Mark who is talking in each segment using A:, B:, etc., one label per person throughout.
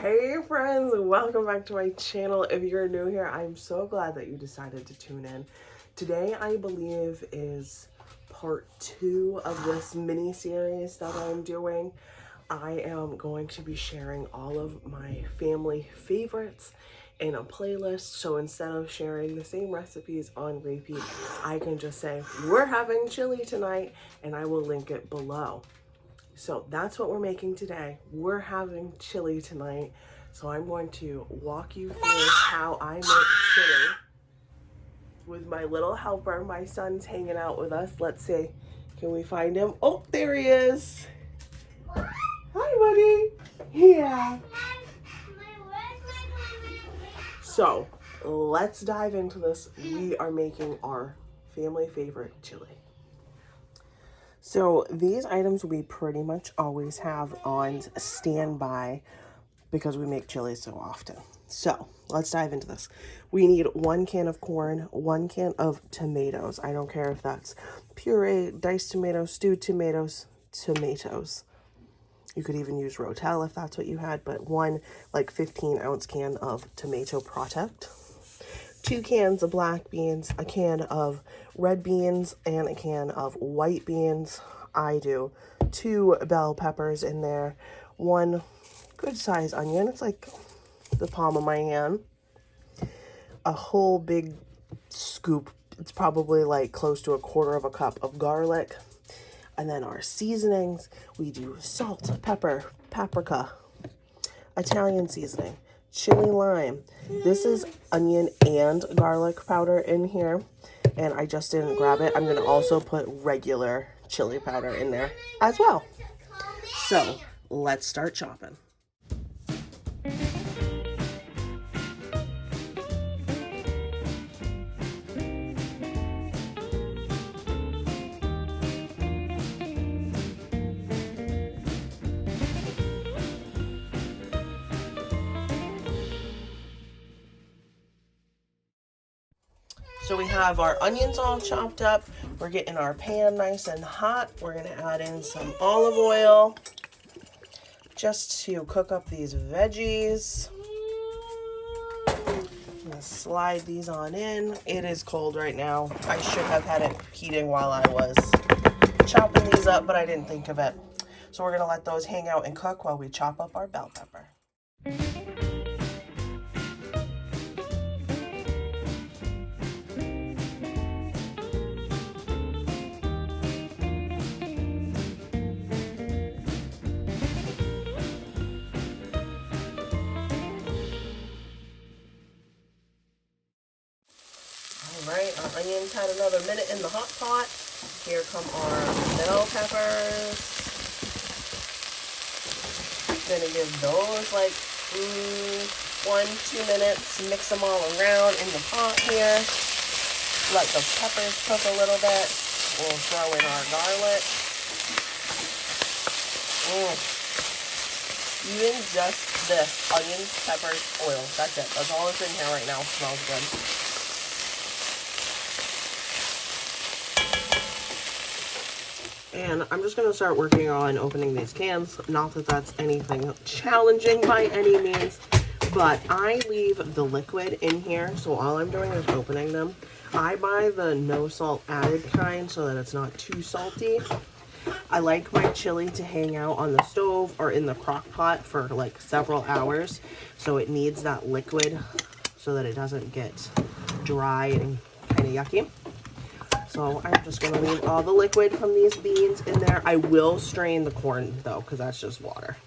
A: Hey friends, welcome back to my channel. If you're new here, I'm so glad that you decided to tune in. Today, I believe, is part 2 of this mini series that I'm doing. I am going to be sharing all of my family favorites in a playlist. So instead of sharing the same recipes on repeat, I can just say, we're having chili tonight, and I will link it below. So that's what we're making today. We're having chili tonight. So I'm going to walk you through how I make chili with my little helper. My son's hanging out with us. Let's see. Can we find him? Oh, there he is. Hi, buddy. Yeah. So let's dive into this. We are making our family favorite chili. So these items we pretty much always have on standby because we make chili so often. So let's dive into this. We need 1 can of corn, 1 can of tomatoes. I don't care if that's puree, diced tomatoes, stewed tomatoes, tomatoes. You could even use Rotel if that's what you had, but 1 like 15-ounce can of tomato product. 2 cans of black beans, a can of red beans, and a can of white beans. I do 2 bell peppers in there, 1 good size onion, it's like the palm of my hand, a whole big scoop, it's probably like close to 1/4 cup of garlic. And then our seasonings, we do salt, pepper, paprika, Italian seasoning, chili lime. This is onion and garlic powder in here, and I just didn't grab it. I'm going to also put regular chili powder in there as well. So let's start chopping. So we have our onions all chopped up. We're getting our pan nice and hot. We're going to add in some olive oil just to cook up these veggies. I'm going to slide these on in. It is cold right now. I should have had it heating while I was chopping these up, but I didn't think of it. So we're going to let those hang out and cook while we chop up our bell pepper. Alright, our onions had another minute in the hot pot. Here come our bell peppers. Gonna give those like 1-2 minutes. Mix them all around in the pot here. Let the peppers cook a little bit. We'll throw in our garlic. Even just this, onions, peppers, oil. That's it. That's all that's in here right now. Smells good. And I'm just going to start working on opening these cans. Not that that's anything challenging by any means, but I leave the liquid in here, so all I'm doing is opening them. I buy the no salt added kind so that it's not too salty. I like my chili to hang out on the stove or in the crock pot for like several hours, so it needs that liquid so that it doesn't get dry and kind of yucky. So I'm just going to leave all the liquid from these beans in there. I will strain the corn though, because that's just water.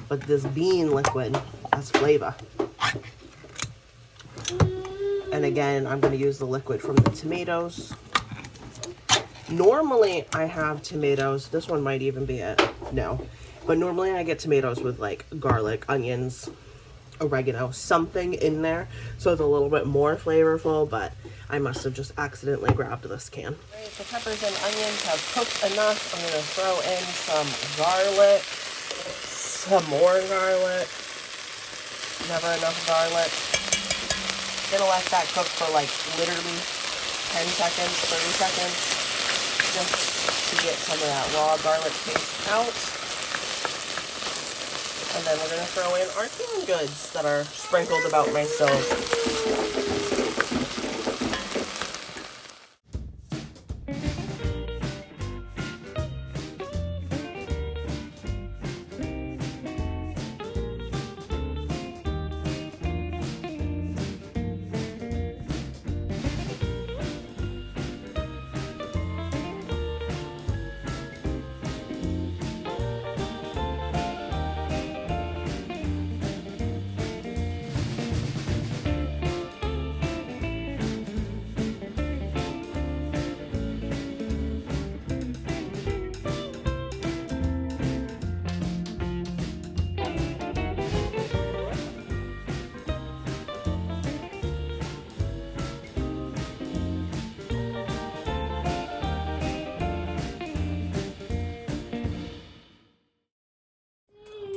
A: But this bean liquid has flavor. And again, I'm going to use the liquid from the tomatoes. Normally I have tomatoes. This one might even be it. No. But normally I get tomatoes with like garlic, onions, oregano, something in there. So it's a little bit more flavorful, but I must have just accidentally grabbed this can. Right, the peppers and onions have cooked enough. I'm going to throw in some garlic, some more garlic, never enough garlic. Gonna let that cook for like literally 10 seconds, 30 seconds, just to get some of that raw garlic taste out. And then we're gonna throw in our canned goods that are sprinkled about my stove.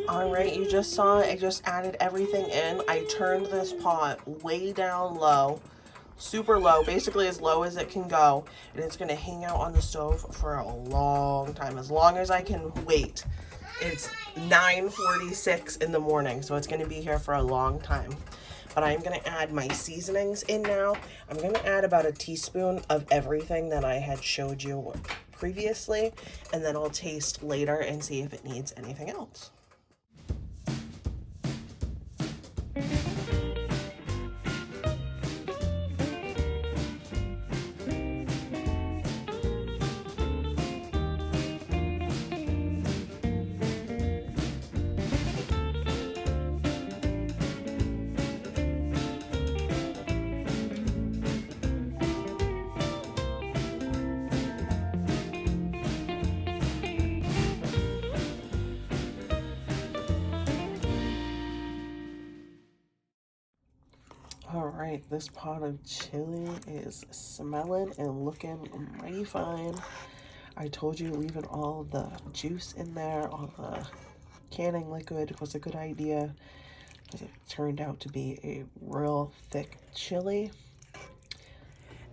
A: All right, you just saw I just added everything in. I turned this pot way down low, super low, basically as low as it can go. And it's gonna hang out on the stove for a long time, as long as I can wait. It's 9:46 in the morning, so it's gonna be here for a long time. But I'm gonna add my seasonings in now. I'm gonna add about a teaspoon of everything that I had showed you previously, and then I'll taste later and see if it needs anything else. All right, this pot of chili is smelling and looking mighty fine. I told you leaving all the juice in there, all the canning liquid was a good idea because it turned out to be a real thick chili.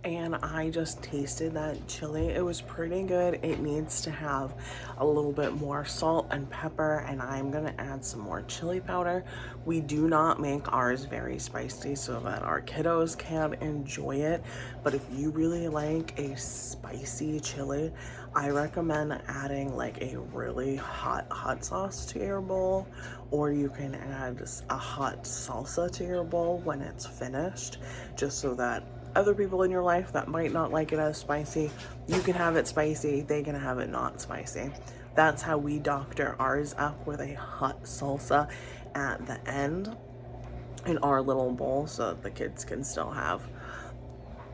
A: And I just tasted that chili. It was pretty good. It needs to have a little bit more salt and pepper, and I'm gonna add some more chili powder. We do not make ours very spicy so that our kiddos can enjoy it. But if you really like a spicy chili, I recommend adding like a really hot sauce to your bowl, or you can add a hot salsa to your bowl when it's finished, just so that other people in your life that might not like it as spicy, you can have it spicy, they can have it not spicy. That's how we doctor ours up, with a hot salsa at the end in our little bowl so that the kids can still have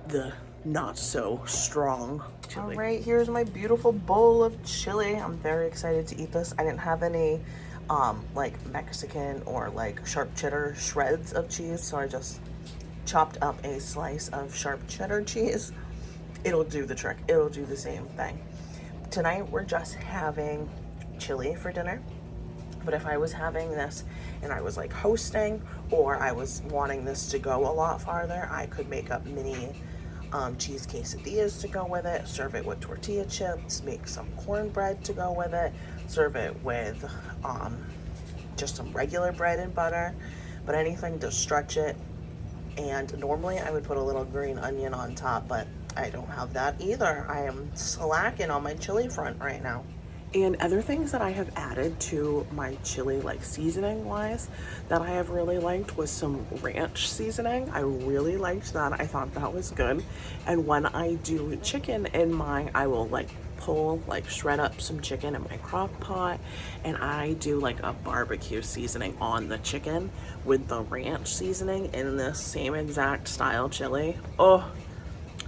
A: the not so strong chili. All right, here's my beautiful bowl of chili. I'm very excited to eat this. I didn't have any like Mexican or like sharp cheddar shreds of cheese, so I just chopped up a slice of sharp cheddar cheese. It'll do the trick. It'll do the same thing. Tonight we're just having chili for dinner. But if I was having this and I was like hosting, or I was wanting this to go a lot farther, I could make up mini cheese quesadillas to go with it, serve it with tortilla chips, make some cornbread to go with it, serve it with just some regular bread and butter, but anything to stretch it. And normally I would put a little green onion on top, but I don't have that either. I am slacking on my chili front right now. And other things that I have added to my chili, like seasoning wise, that I have really liked was some ranch seasoning. I really liked that. I thought that was good. And when I do chicken in mine, I will like shred up some chicken in my crock pot, and I do like a barbecue seasoning on the chicken with the ranch seasoning in this same exact style chili. Oh,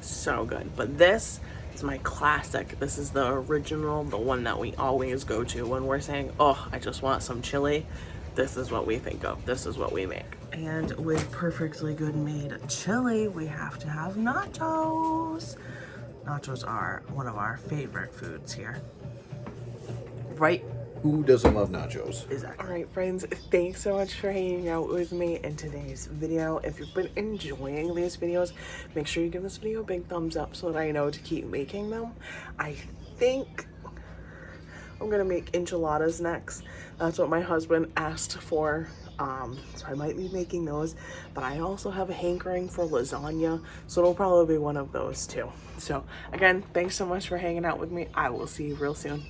A: so good. But this is my classic. This is the original, the one that we always go to when we're saying, oh, I just want some chili. This is what we think of. This is what we make. And with perfectly good made chili, we have to have nachos. Nachos are one of our favorite foods here. Right?
B: Who doesn't love nachos?
A: Exactly. All right, friends, thanks so much for hanging out with me in today's video. If you've been enjoying these videos, make sure you give this video a big thumbs up so that I know to keep making them. I think I'm gonna make enchiladas next. That's what my husband asked for. So I might be making those, but I also have a hankering for lasagna, so it'll probably be one of those too. So again, thanks so much for hanging out with me. I will see you real soon.